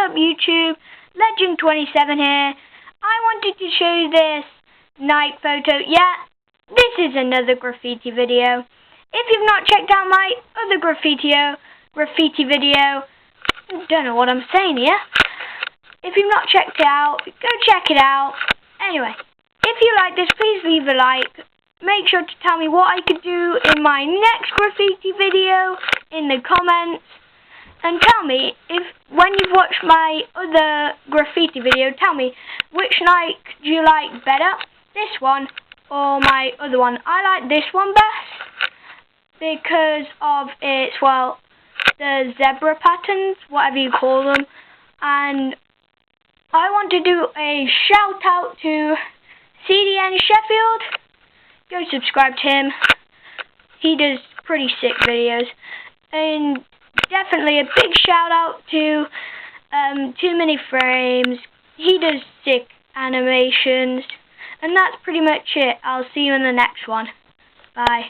up YouTube? Legend27 here. I wanted to show you this night photo. Yeah, this is another graffiti video. If you've not checked out my other graffiti video, don't know what I'm saying here. If you've not checked it out, go check it out. Anyway, if you like this, please leave a like. Make sure to tell me what I could do in my next graffiti video in the comments. And tell me, if when you've watched my other graffiti video, tell me which night do you like better, this one or my other one. I like this one best because of its, well, the zebra patterns, whatever you call them. And I want to do a shout out to CDN Sheffield. Go subscribe to him. He does pretty sick videos. And definitely a big shout out to Too Many Frames. He does sick animations. And that's pretty much it. I'll see you in the next one. Bye.